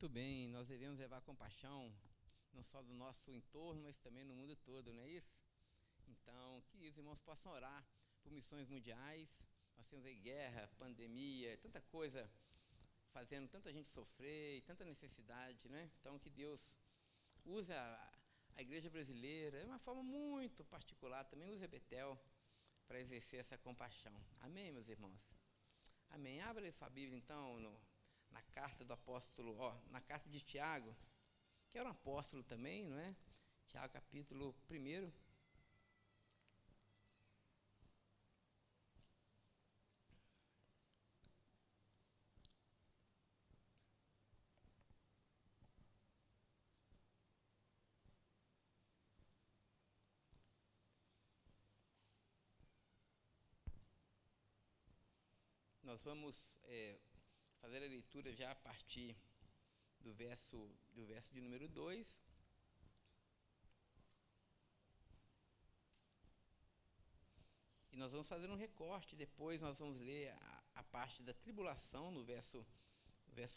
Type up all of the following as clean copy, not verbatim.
Muito bem, nós devemos levar compaixão não só do nosso entorno, mas também no mundo todo, não é isso? Então, que os irmãos possam orar por missões mundiais. Nós temos aí guerra, pandemia, tanta coisa fazendo tanta gente sofrer e tanta necessidade, né? Então, que Deus use a igreja brasileira, de uma forma muito particular, também use a Betel para exercer essa compaixão. Amém, meus irmãos? Amém. Abra aí sua Bíblia, então, na carta do apóstolo, na carta de Tiago, que era um apóstolo também, não é? Tiago, capítulo 1. Nós vamos fazer a leitura já a partir do verso de número 2. E nós vamos fazer um recorte, depois nós vamos ler a parte da tribulação no verso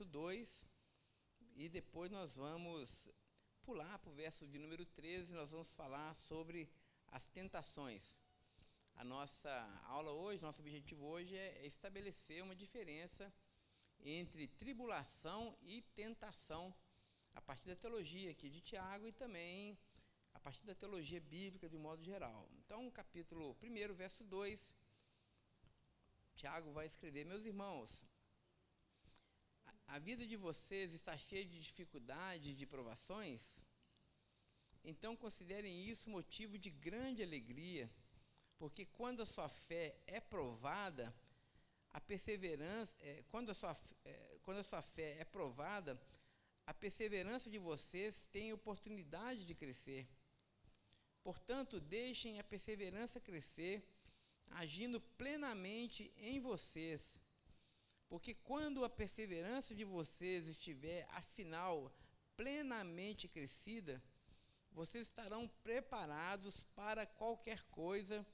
2, e depois nós vamos pular para o verso de número 13, nós vamos falar sobre as tentações. A nossa aula hoje, nosso objetivo hoje é estabelecer uma diferença entre tribulação e tentação, a partir da teologia aqui de Tiago e também a partir da teologia bíblica de um modo geral. Então, capítulo 1, verso 2, Tiago vai escrever: meus irmãos, a vida de vocês está cheia de dificuldades e de provações? Então considerem isso motivo de grande alegria, porque quando a sua fé é provada, a perseverança, quando a sua fé é provada, a perseverança de vocês tem oportunidade de crescer. Portanto, deixem a perseverança crescer, agindo plenamente em vocês, porque quando a perseverança de vocês estiver, afinal, plenamente crescida, vocês estarão preparados para qualquer coisa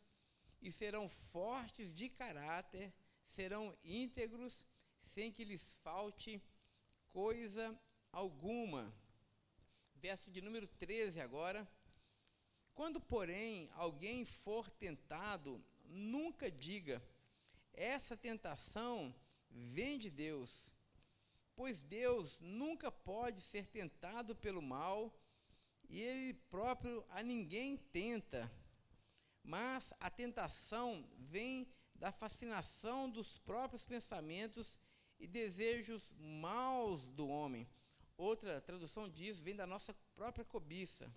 e serão fortes de caráter, serão íntegros, sem que lhes falte coisa alguma. Verso de número 13 agora. Quando, porém, alguém for tentado, nunca diga: essa tentação vem de Deus, pois Deus nunca pode ser tentado pelo mal, e Ele próprio a ninguém tenta. Mas a tentação vem da fascinação dos próprios pensamentos e desejos maus do homem. Outra tradução diz, vem da nossa própria cobiça.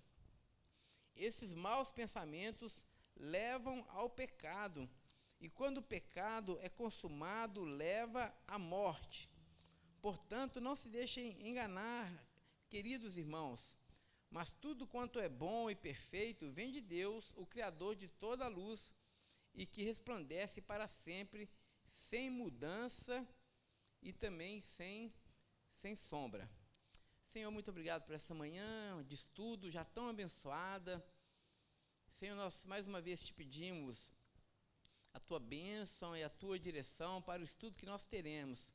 Esses maus pensamentos levam ao pecado, e quando o pecado é consumado, leva à morte. Portanto, não se deixem enganar, queridos irmãos, mas tudo quanto é bom e perfeito vem de Deus, o Criador de toda a luz, e que resplandece para sempre, sem mudança e também sem sombra. Senhor, muito obrigado por essa manhã de estudo já tão abençoada. Senhor, nós mais uma vez te pedimos a tua bênção e a tua direção para o estudo que nós teremos.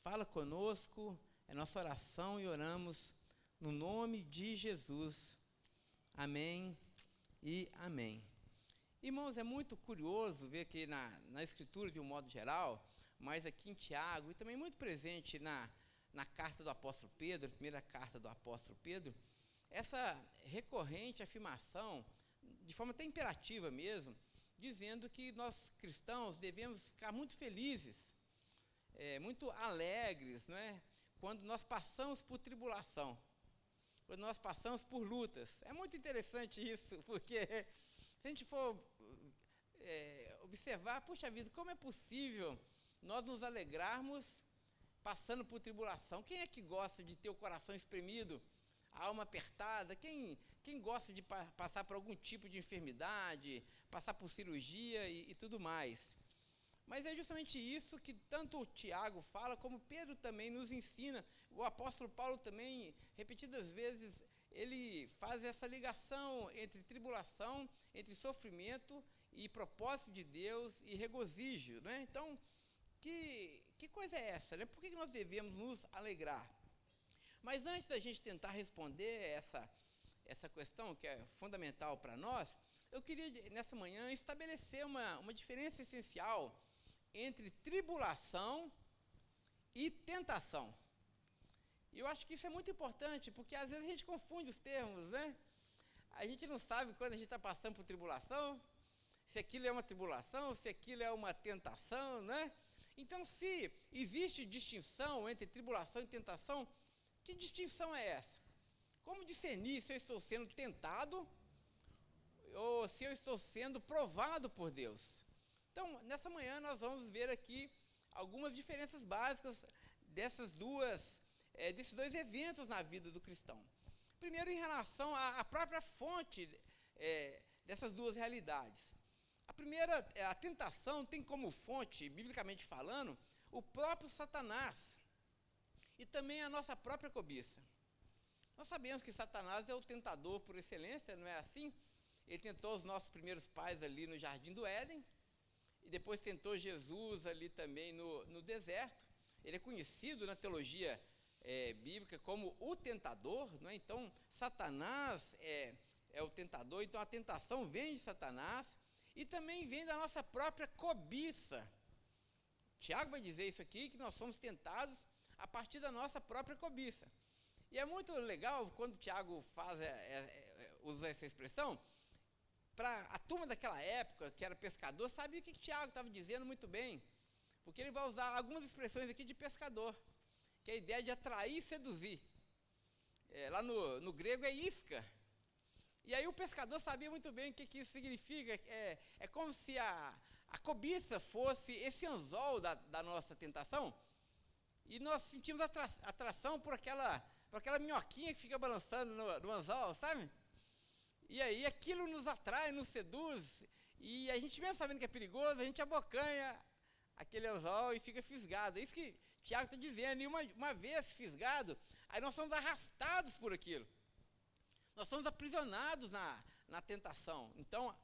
Fala conosco, é nossa oração, e oramos no nome de Jesus. Amém e amém. Irmãos, é muito curioso ver que na Escritura, de um modo geral, mas aqui em Tiago, e também muito presente na carta do apóstolo Pedro, a primeira carta do apóstolo Pedro, essa recorrente afirmação, de forma até imperativa mesmo, dizendo que nós cristãos devemos ficar muito felizes, muito alegres, não é? Quando nós passamos por tribulação, quando nós passamos por lutas. É muito interessante isso, porque se a gente for observar, puxa vida, como é possível nós nos alegrarmos passando por tribulação? Quem é que gosta de ter o coração espremido, a alma apertada? Quem gosta de passar por algum tipo de enfermidade, passar por cirurgia e tudo mais? Mas é justamente isso que tanto o Tiago fala, como Pedro também nos ensina. O apóstolo Paulo também, repetidas vezes, ele faz essa ligação entre tribulação, entre sofrimento e propósito de Deus e regozijo, né? Então, que coisa é essa, né? Por que nós devemos nos alegrar? Mas antes da gente tentar responder essa questão, que é fundamental para nós, eu queria, nessa manhã, estabelecer uma diferença essencial entre tribulação e tentação. E eu acho que isso é muito importante, porque às vezes a gente confunde os termos, né? A gente não sabe quando a gente está passando por tribulação, se aquilo é uma tribulação, se aquilo é uma tentação, né? Então, se existe distinção entre tribulação e tentação, que distinção é essa? Como discernir se eu estou sendo tentado ou se eu estou sendo provado por Deus? Então, nessa manhã nós vamos ver aqui algumas diferenças básicas desses dois eventos na vida do cristão. Primeiro, em relação à própria fonte dessas duas realidades. A primeira, a tentação tem como fonte, biblicamente falando, o próprio Satanás e também a nossa própria cobiça. Nós sabemos que Satanás é o tentador por excelência, não é assim? Ele tentou os nossos primeiros pais ali no Jardim do Éden, e depois tentou Jesus ali também no deserto. Ele é conhecido na teologia bíblica como o tentador, não é? Então, Satanás é o tentador, então a tentação vem de Satanás e também vem da nossa própria cobiça. Tiago vai dizer isso aqui, que nós somos tentados a partir da nossa própria cobiça. E é muito legal quando Tiago usa essa expressão. Para a turma daquela época, que era pescador, sabia o que Tiago estava dizendo muito bem, porque ele vai usar algumas expressões aqui de pescador, que é a ideia de atrair e seduzir. Lá no grego é isca. E aí o pescador sabia muito bem o que isso significa. É como se a cobiça fosse esse anzol da nossa tentação, e nós sentimos atração por aquela minhoquinha que fica balançando no anzol, sabe? E aí aquilo nos atrai, nos seduz, e a gente mesmo sabendo que é perigoso, a gente abocanha aquele anzol e fica fisgado. É isso que Tiago está dizendo. E uma vez fisgado, aí nós somos arrastados por aquilo. Nós somos aprisionados na tentação. Então,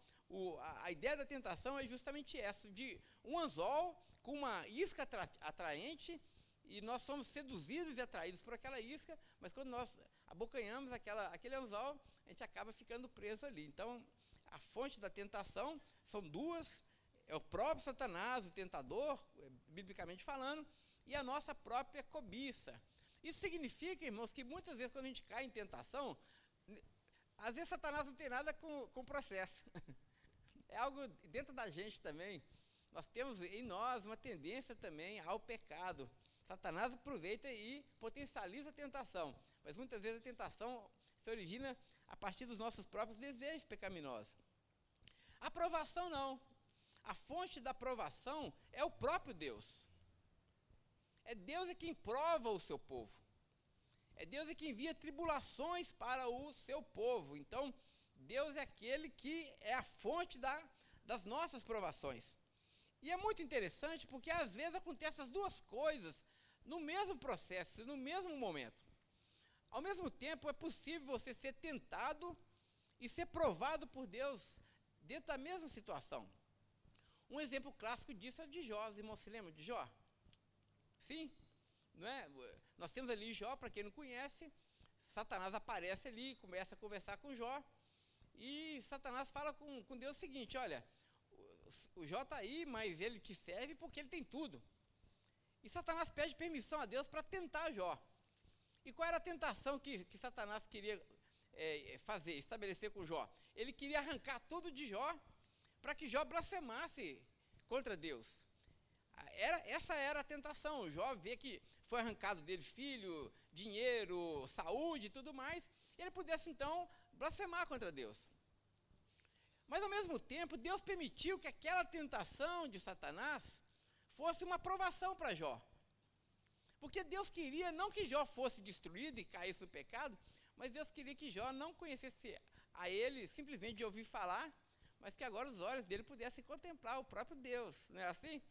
a ideia da tentação é justamente essa, de um anzol com uma isca atraente, e nós somos seduzidos e atraídos por aquela isca, mas quando nós abocanhamos aquele anzol, a gente acaba ficando preso ali. Então, a fonte da tentação são duas: é o próprio Satanás, o tentador, biblicamente falando, e a nossa própria cobiça. Isso significa, irmãos, que muitas vezes quando a gente cai em tentação, às vezes Satanás não tem nada com o processo. É algo dentro da gente também. Nós temos em nós uma tendência também ao pecado. Satanás aproveita e potencializa a tentação, mas muitas vezes a tentação se origina a partir dos nossos próprios desejos pecaminosos. A aprovação não. A fonte da aprovação é o próprio Deus. É Deus quem prova o seu povo. É Deus quem envia tribulações para o seu povo. Então, Deus é aquele que é a fonte das nossas provações. E é muito interessante porque às vezes acontecem as duas coisas no mesmo processo, no mesmo momento. Ao mesmo tempo, é possível você ser tentado e ser provado por Deus dentro da mesma situação. Um exemplo clássico disso é de Jó. Os irmãos se lembram de Jó? Sim, não é? Nós temos ali Jó, para quem não conhece. Satanás aparece ali, começa a conversar com Jó, e Satanás fala com Deus o seguinte: olha, o Jó está aí, mas ele te serve porque ele tem tudo. E Satanás pede permissão a Deus para tentar Jó. E qual era a tentação que Satanás queria estabelecer com Jó? Ele queria arrancar tudo de Jó, para que Jó blasfemasse contra Deus. Essa era a tentação. Jó vê que foi arrancado dele filho, dinheiro, saúde e tudo mais, e ele pudesse então blasfemar contra Deus. Mas ao mesmo tempo, Deus permitiu que aquela tentação de Satanás fosse uma provação para Jó. Porque Deus queria não que Jó fosse destruído e caísse no pecado, mas Deus queria que Jó não conhecesse a ele simplesmente de ouvir falar, mas que agora os olhos dele pudessem contemplar o próprio Deus, não é assim?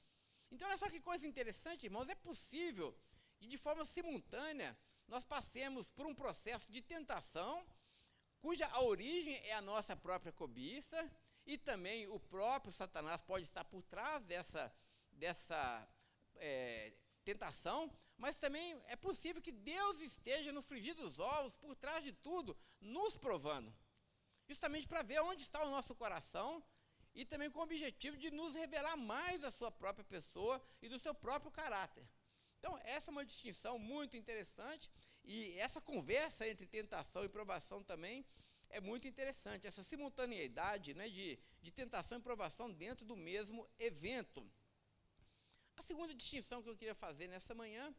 Então olha só que coisa interessante, irmãos. É possível que de forma simultânea nós passemos por um processo de tentação, cuja a origem é a nossa própria cobiça, e também o próprio Satanás pode estar por trás tentação, mas também é possível que Deus esteja no frigir dos ovos, por trás de tudo, nos provando, justamente para ver onde está o nosso coração, e também com o objetivo de nos revelar mais da sua própria pessoa e do seu próprio caráter. Então, essa é uma distinção muito interessante, e essa conversa entre tentação e provação também é muito interessante, essa simultaneidade, né, de tentação e provação dentro do mesmo evento. A segunda distinção que eu queria fazer nessa manhã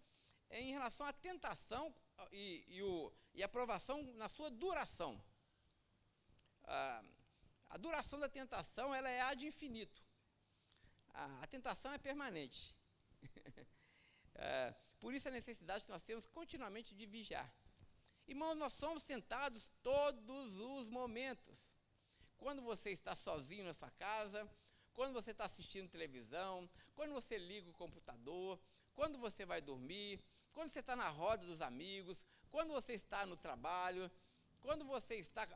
é em relação à tentação e a provação na sua duração. A duração da tentação, ela é ad infinito. A tentação é permanente. Por isso a necessidade que nós temos continuamente de vigiar. Irmãos, nós somos tentados todos os momentos. Quando você está sozinho na sua casa, quando você está assistindo televisão, quando você liga o computador, quando você vai dormir, quando você está na roda dos amigos, quando você está no trabalho, quando você está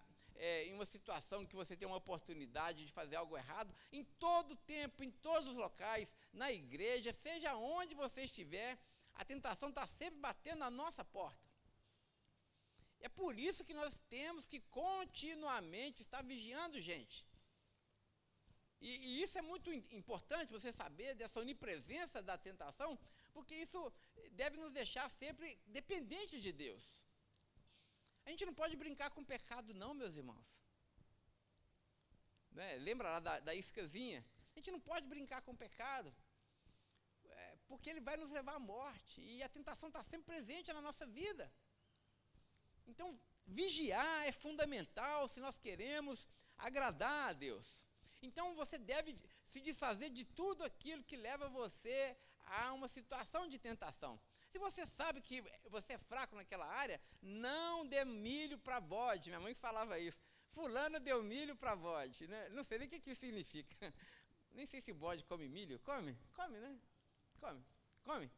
em uma situação que você tem uma oportunidade de fazer algo errado, em todo tempo, em todos os locais, na igreja, seja onde você estiver, a tentação está sempre batendo na nossa porta. É por isso que nós temos que continuamente estar vigiando, gente. E isso é muito importante, você saber dessa onipresença da tentação, porque isso deve nos deixar sempre dependentes de Deus. A gente não pode brincar com o pecado não, meus irmãos. Né? Lembra lá da iscazinha? A gente não pode brincar com o pecado, porque ele vai nos levar à morte, e a tentação está sempre presente na nossa vida. Então, vigiar é fundamental se nós queremos agradar a Deus. Então, você deve se desfazer de tudo aquilo que leva você a uma situação de tentação. Se você sabe que você é fraco naquela área, não dê milho para bode. Minha mãe falava isso. Fulano deu milho para bode. Né? Não sei nem o que isso significa. Nem sei se bode come milho. Come, né? Come.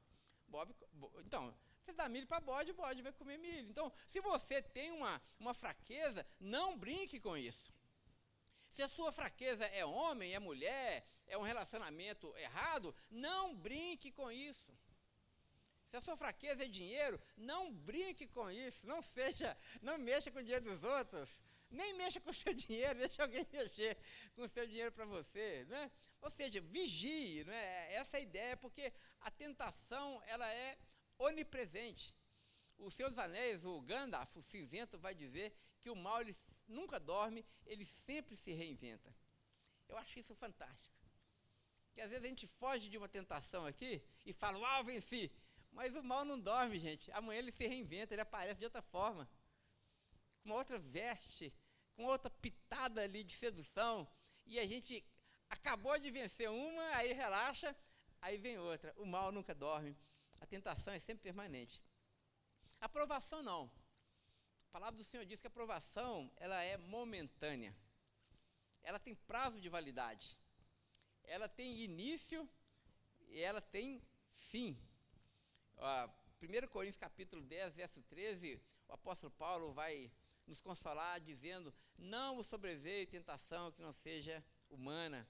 Então, você dá milho para bode, o bode vai comer milho. Então, se você tem uma fraqueza, não brinque com isso. Se a sua fraqueza é homem, é mulher, é um relacionamento errado, não brinque com isso. Se a sua fraqueza é dinheiro, não brinque com isso. Não mexa com o dinheiro dos outros. Nem mexa com o seu dinheiro, deixa alguém mexer com o seu dinheiro para você. Né? Ou seja, vigie. Né? Essa é a ideia, porque a tentação ela é onipresente. O Senhor dos Anéis, o Gandalf, o cinzento, vai dizer que o mal ele nunca dorme, ele sempre se reinventa. Eu acho isso fantástico. Porque às vezes a gente foge de uma tentação aqui e fala, venci. Mas o mal não dorme, gente. Amanhã ele se reinventa, ele aparece de outra forma. Com uma outra veste, com outra pitada ali de sedução. E a gente acabou de vencer uma, aí relaxa, aí vem outra. O mal nunca dorme. A tentação é sempre permanente. A provação não. A palavra do Senhor diz que a provação, ela é momentânea. Ela tem prazo de validade. Ela tem início e ela tem fim. 1 Coríntios capítulo 10, verso 13, o apóstolo Paulo vai nos consolar dizendo, não vos sobreveio tentação que não seja humana,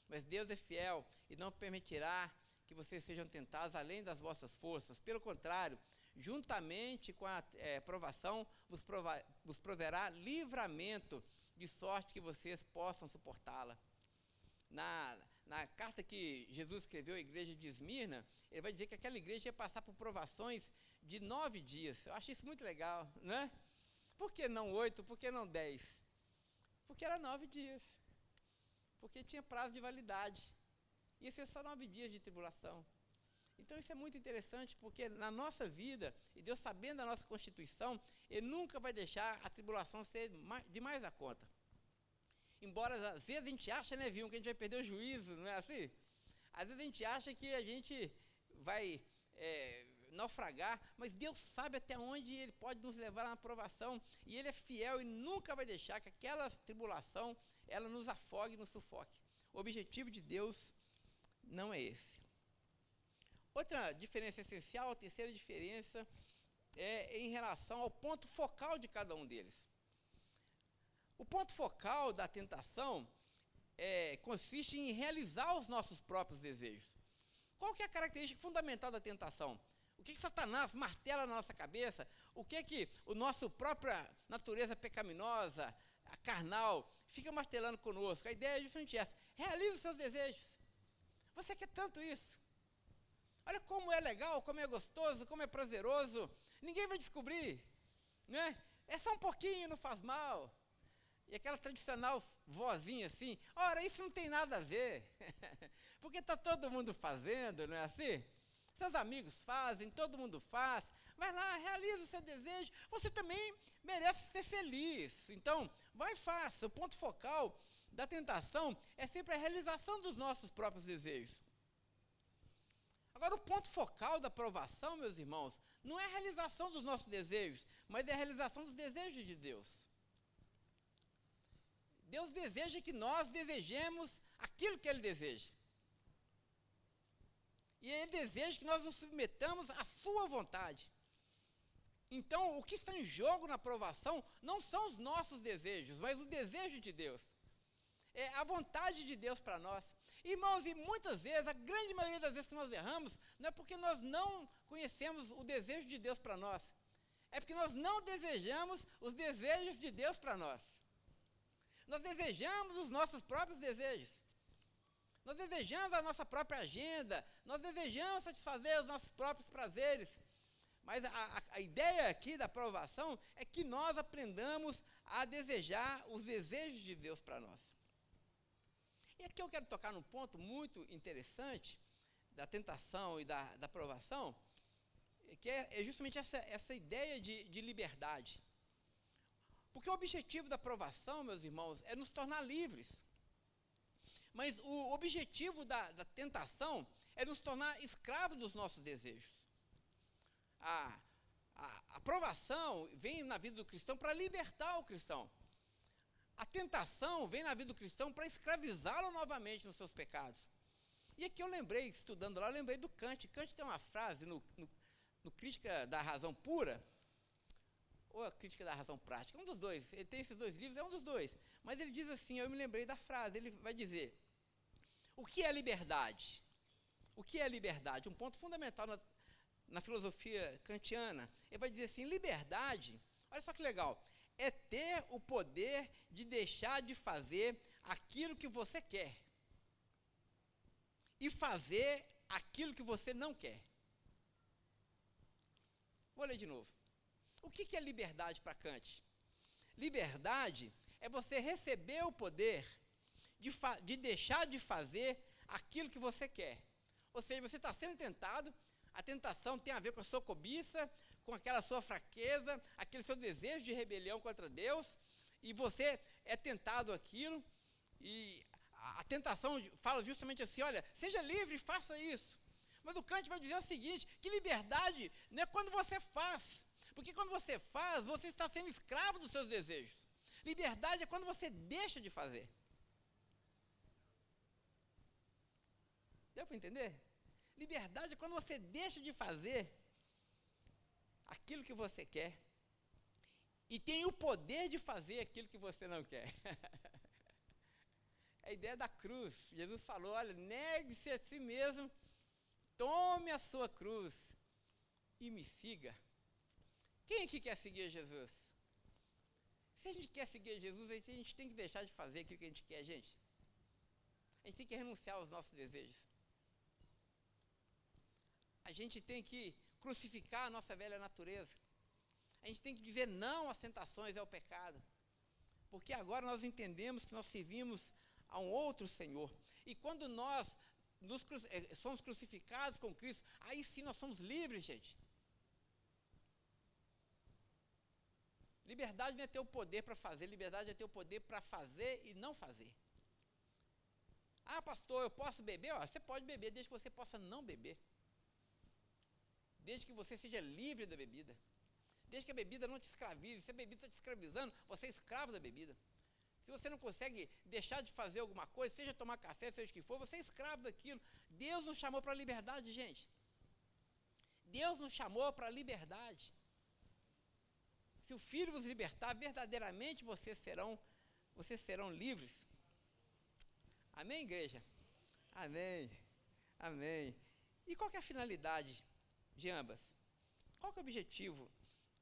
mas Deus é fiel e não permitirá que vocês sejam tentados além das vossas forças. Pelo contrário, juntamente com a provação, vos proverá livramento, de sorte que vocês possam suportá-la. Na carta que Jesus escreveu à igreja de Esmirna, ele vai dizer que aquela igreja ia passar por provações de 9 dias. Eu acho isso muito legal, né? Por que não 8? Por que não 10? Porque era 9 dias. Porque tinha prazo de validade. Ia ser só 9 dias de tribulação. Então isso é muito interessante, porque na nossa vida, e Deus sabendo da nossa constituição, Ele nunca vai deixar a tribulação ser demais da conta. Embora às vezes a gente acha, né, que a gente vai perder o juízo, não é assim? Às vezes a gente acha que a gente vai naufragar, mas Deus sabe até onde Ele pode nos levar à aprovação, e Ele é fiel e nunca vai deixar que aquela tribulação, ela nos afogue e nos sufoque. O objetivo de Deus não é esse. Outra diferença essencial, a terceira diferença, é em relação ao ponto focal de cada um deles. O ponto focal da tentação consiste em realizar os nossos próprios desejos. Qual que é a característica fundamental da tentação? O que Satanás martela na nossa cabeça? O que o nosso própria natureza pecaminosa, a carnal, fica martelando conosco? A ideia é justamente essa. Realize os seus desejos. Você quer tanto isso. Olha como é legal, como é gostoso, como é prazeroso. Ninguém vai descobrir, né? É só um pouquinho, não faz mal. E aquela tradicional vozinha assim, ora, isso não tem nada a ver. Porque está todo mundo fazendo, não é assim? Seus amigos fazem, todo mundo faz. Vai lá, realiza o seu desejo. Você também merece ser feliz. Então, vai e faça. O ponto focal da tentação é sempre a realização dos nossos próprios desejos. Agora, o ponto focal da provação, meus irmãos, não é a realização dos nossos desejos, mas é a realização dos desejos de Deus. Deus deseja que nós desejemos aquilo que Ele deseja. E Ele deseja que nós nos submetamos à sua vontade. Então, o que está em jogo na provação não são os nossos desejos, mas o desejo de Deus. É a vontade de Deus para nós. Irmãos, e muitas vezes, a grande maioria das vezes que nós erramos, não é porque nós não conhecemos o desejo de Deus para nós. É porque nós não desejamos os desejos de Deus para nós. Nós desejamos os nossos próprios desejos. Nós desejamos a nossa própria agenda. Nós desejamos satisfazer os nossos próprios prazeres. Mas a ideia aqui da provação é que nós aprendamos a desejar os desejos de Deus para nós. E aqui eu quero tocar num ponto muito interessante da tentação e da provação, que é justamente essa ideia de liberdade. Porque o objetivo da provação, meus irmãos, é nos tornar livres. Mas o objetivo da tentação é nos tornar escravos dos nossos desejos. A provação vem na vida do cristão para libertar o cristão. A tentação vem na vida do cristão para escravizá-lo novamente nos seus pecados. E aqui eu lembrei, estudando lá, eu lembrei do Kant. Kant tem uma frase no Crítica da Razão Pura, ou a Crítica da Razão Prática, um dos dois. Ele tem esses dois livros, é um dos dois. Mas ele diz assim, eu me lembrei da frase, ele vai dizer, o que é liberdade? O que é liberdade? Um ponto fundamental na filosofia kantiana. Ele vai dizer assim, liberdade, olha só que legal, é ter o poder de deixar de fazer aquilo que você quer e fazer aquilo que você não quer. Vou ler de novo. O que é liberdade para Kant? Liberdade é você receber o poder de deixar de fazer aquilo que você quer. Ou seja, você está sendo tentado, a tentação tem a ver com a sua cobiça, com aquela sua fraqueza, aquele seu desejo de rebelião contra Deus, e você é tentado aquilo, e a tentação fala justamente assim, olha, seja livre, faça isso. Mas o Kant vai dizer o seguinte, que liberdade não é quando você faz, porque quando você faz, você está sendo escravo dos seus desejos. Liberdade é quando você deixa de fazer. Deu para entender? Liberdade é quando você deixa de fazer aquilo que você quer e tem o poder de fazer aquilo que você não quer. É a ideia da cruz. Jesus falou, olha, negue-se a si mesmo, tome a sua cruz e me siga. Quem aqui quer seguir Jesus? Se a gente quer seguir Jesus, a gente tem que deixar de fazer aquilo que a gente quer, gente. A gente tem que renunciar aos nossos desejos. A gente tem que crucificar a nossa velha natureza. A gente tem que dizer não às tentações e ao pecado. Porque agora nós entendemos que nós servimos a um outro Senhor. E quando nós somos crucificados com Cristo, aí sim nós somos livres, gente. Liberdade não é ter o poder para fazer, liberdade é ter o poder para fazer e não fazer. Ah, pastor, eu posso beber? Você pode beber, desde que você possa não beber. Desde que você seja livre da bebida. Desde que a bebida não te escravize. Se a bebida está te escravizando, você é escravo da bebida. Se você não consegue deixar de fazer alguma coisa, seja tomar café, seja o que for, você é escravo daquilo. Deus nos chamou para a liberdade, gente. Deus nos chamou para a liberdade. Se o Filho vos libertar, verdadeiramente vocês serão livres. Amém, igreja? Amém. Amém. E qual que é a finalidade de ambas? Qual que é o objetivo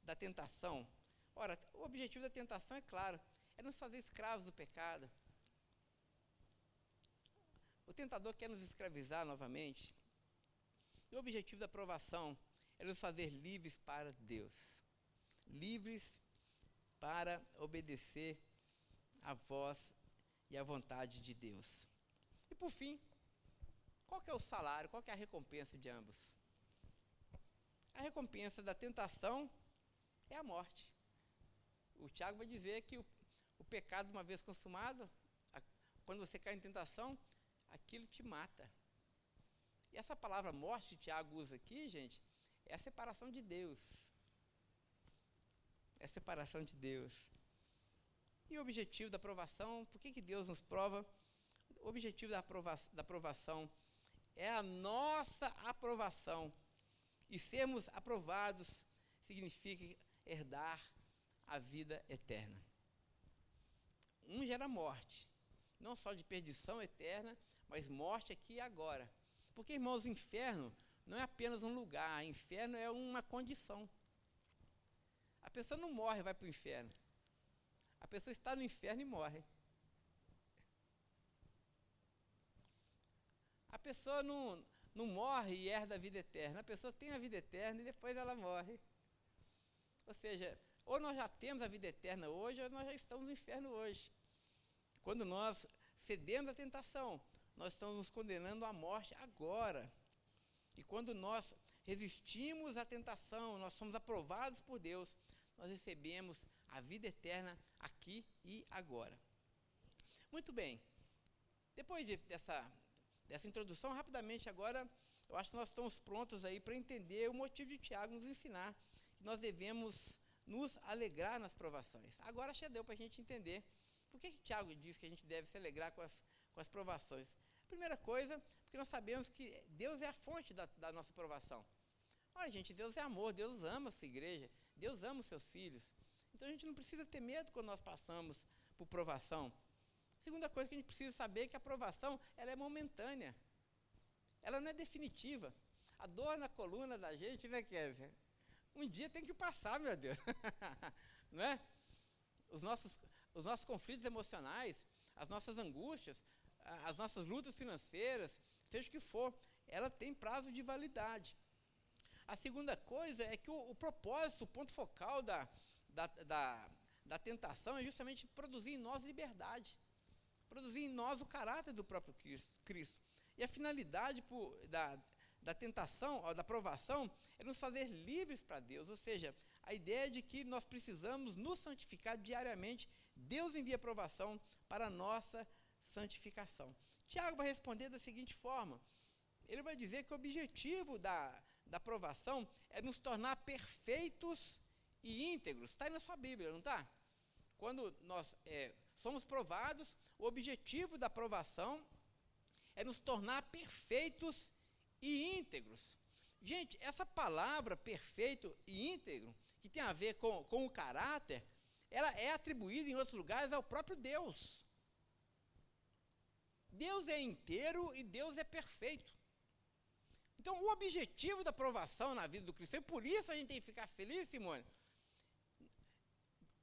da tentação? Ora, o objetivo da tentação, é claro, é nos fazer escravos do pecado. O tentador quer nos escravizar novamente. E o objetivo da provação é nos fazer livres para Deus. Livres para obedecer a voz e a vontade de Deus. E por fim, qual que é o salário, qual que é a recompensa de ambos? A recompensa da tentação é a morte. O Tiago vai dizer que o pecado, uma vez consumado, quando você cai em tentação, aquilo te mata. E essa palavra morte que Tiago usa aqui, gente, é a separação de Deus. É a separação de Deus. E o objetivo da provação, por que Deus nos prova? O objetivo da provação é a nossa aprovação. E sermos aprovados significa herdar a vida eterna. Um gera morte, não só de perdição eterna, mas morte aqui e agora. Porque, irmãos, o inferno não é apenas um lugar, o inferno é uma condição. A pessoa não morre e vai para o inferno. A pessoa está no inferno e morre. A pessoa não morre e herda a vida eterna. A pessoa tem a vida eterna e depois ela morre. Ou seja, ou nós já temos a vida eterna hoje, ou nós já estamos no inferno hoje. Quando nós cedemos à tentação, nós estamos nos condenando à morte agora. E quando nós resistimos à tentação, nós somos aprovados por Deus, nós recebemos a vida eterna aqui e agora. Muito bem. Depois dessa introdução, rapidamente agora, eu acho que nós estamos prontos aí para entender o motivo de Tiago nos ensinar que nós devemos nos alegrar nas provações. Agora já deu para a gente entender por que Tiago diz que a gente deve se alegrar com as provações. Primeira coisa, porque nós sabemos que Deus é a fonte da nossa provação. Olha, gente, Deus é amor, Deus ama a sua igreja, Deus ama os seus filhos. Então a gente não precisa ter medo quando nós passamos por provação. Segunda coisa que a gente precisa saber é que a provação, ela é momentânea. Ela não é definitiva. A dor na coluna da gente, né, Kevin? Um dia tem que passar, meu Deus. Não é? Os nossos conflitos emocionais, as nossas angústias, as nossas lutas financeiras, seja o que for, ela tem prazo de validade. A segunda coisa é que o propósito, o ponto focal da tentação é justamente produzir em nós liberdade. Produzir em nós o caráter do próprio Cristo. E a finalidade da tentação, da provação, é nos fazer livres para Deus. Ou seja, a ideia de que nós precisamos nos santificar diariamente. Deus envia provação para a nossa santificação. Tiago vai responder da seguinte forma. Ele vai dizer que o objetivo da provação é nos tornar perfeitos e íntegros. Está aí na sua Bíblia, não está? Quando nós somos provados, o objetivo da provação é nos tornar perfeitos e íntegros. Gente, essa palavra perfeito e íntegro, que tem a ver com o caráter, ela é atribuída em outros lugares ao próprio Deus. Deus é inteiro e Deus é perfeito. Então, o objetivo da provação na vida do cristão, e por isso a gente tem que ficar feliz, Simone,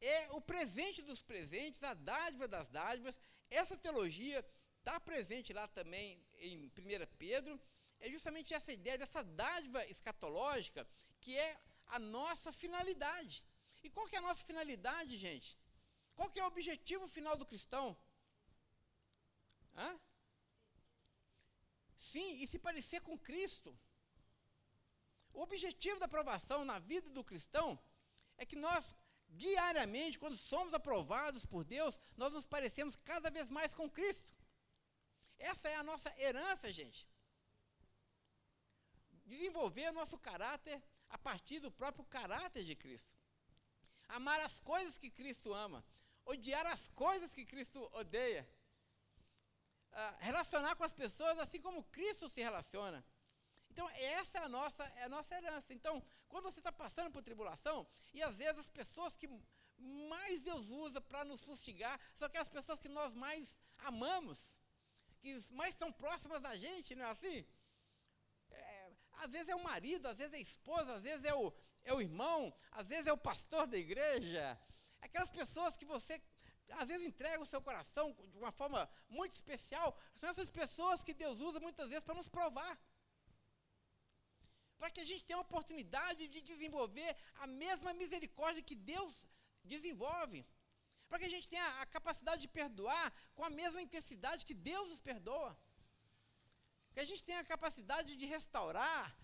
é o presente dos presentes, a dádiva das dádivas. Essa teologia está presente lá também em 1 Pedro, é justamente essa ideia dessa dádiva escatológica, que é a nossa finalidade. E qual que é a nossa finalidade, gente? Qual que é o objetivo final do cristão? Sim, e se parecer com Cristo. O objetivo da aprovação na vida do cristão é que nós, diariamente, quando somos aprovados por Deus, nós nos parecemos cada vez mais com Cristo. Essa é a nossa herança, gente. Desenvolver o nosso caráter a partir do próprio caráter de Cristo. Amar as coisas que Cristo ama, odiar as coisas que Cristo odeia. Relacionar com as pessoas assim como Cristo se relaciona. Então, essa é a nossa herança. Então, quando você está passando por tribulação, e às vezes as pessoas que mais Deus usa para nos fustigar são aquelas pessoas que nós mais amamos, que mais são próximas da gente, não é assim? Às vezes é o marido, às vezes é a esposa, às vezes é o irmão, às vezes é o pastor da igreja. Aquelas pessoas que você, às vezes, entrega o seu coração de uma forma muito especial. São essas pessoas que Deus usa muitas vezes para nos provar. Para que a gente tenha a oportunidade de desenvolver a mesma misericórdia que Deus desenvolve. Para que a gente tenha a capacidade de perdoar com a mesma intensidade que Deus nos perdoa. Que a gente tenha a capacidade de restaurar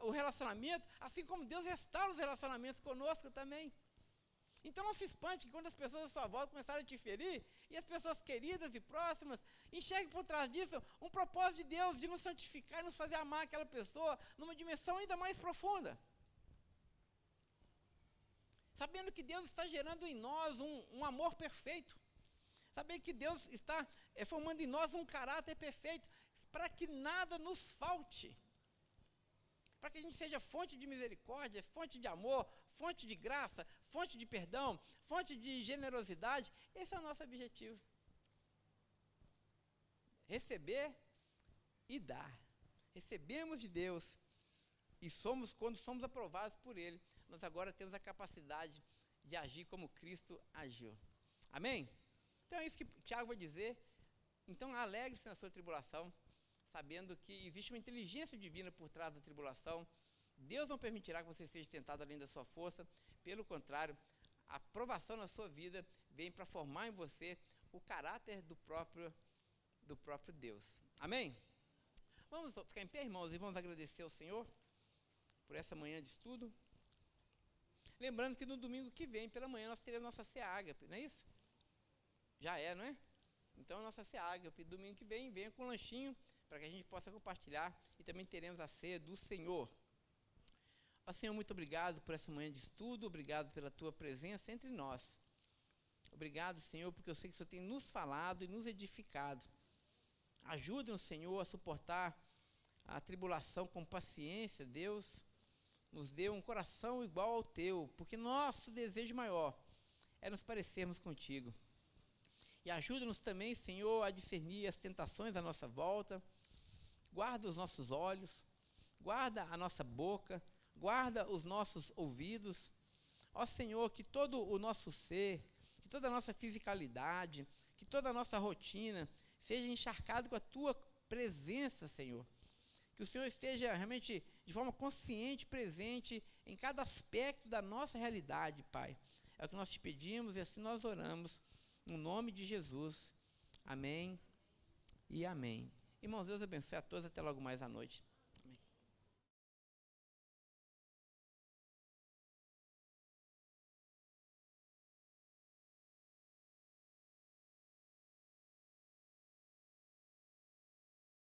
o relacionamento, assim como Deus restaura os relacionamentos conosco também. Então não se espante que quando as pessoas à sua volta começarem a te ferir, e as pessoas queridas e próximas, enxerguem por trás disso um propósito de Deus de nos santificar e nos fazer amar aquela pessoa numa dimensão ainda mais profunda. Sabendo que Deus está gerando em nós um amor perfeito. Sabendo que Deus está formando em nós um caráter perfeito, para que nada nos falte. Para que a gente seja fonte de misericórdia, fonte de amor, fonte de graça, fonte de perdão, fonte de generosidade. Esse é o nosso objetivo. Receber e dar. Recebemos de Deus e quando somos aprovados por Ele, nós agora temos a capacidade de agir como Cristo agiu. Amém? Então é isso que Tiago vai dizer. Então alegre-se na sua tribulação, sabendo que existe uma inteligência divina por trás da tribulação. Deus não permitirá que você seja tentado além da sua força. Pelo contrário, a provação na sua vida vem para formar em você o caráter do próprio Deus. Amém? Vamos ficar em pé, irmãos, e vamos agradecer ao Senhor por essa manhã de estudo. Lembrando que no domingo que vem, pela manhã, nós teremos nossa ceia ágape, não é isso? Já é, não é? Então, nossa ceia ágape, domingo que vem, venha com um lanchinho, para que a gente possa compartilhar, e também teremos a ceia do Senhor. Ó Senhor, muito obrigado por essa manhã de estudo, obrigado pela Tua presença entre nós. Obrigado, Senhor, porque eu sei que o Senhor tem nos falado e nos edificado. Ajuda-nos, Senhor, a suportar a tribulação com paciência, Deus. Nos dê um coração igual ao Teu, porque nosso desejo maior é nos parecermos contigo. E ajuda-nos também, Senhor, a discernir as tentações à nossa volta. Guarda os nossos olhos, guarda a nossa boca, guarda os nossos ouvidos. Ó Senhor, que todo o nosso ser, que toda a nossa fisicalidade, que toda a nossa rotina seja encharcado com a Tua presença, Senhor. Que o Senhor esteja realmente de forma consciente, presente em cada aspecto da nossa realidade, Pai. É o que nós te pedimos e assim nós oramos. No nome de Jesus. Amém e amém. Irmãos, Deus abençoe a todos. Até logo mais à noite.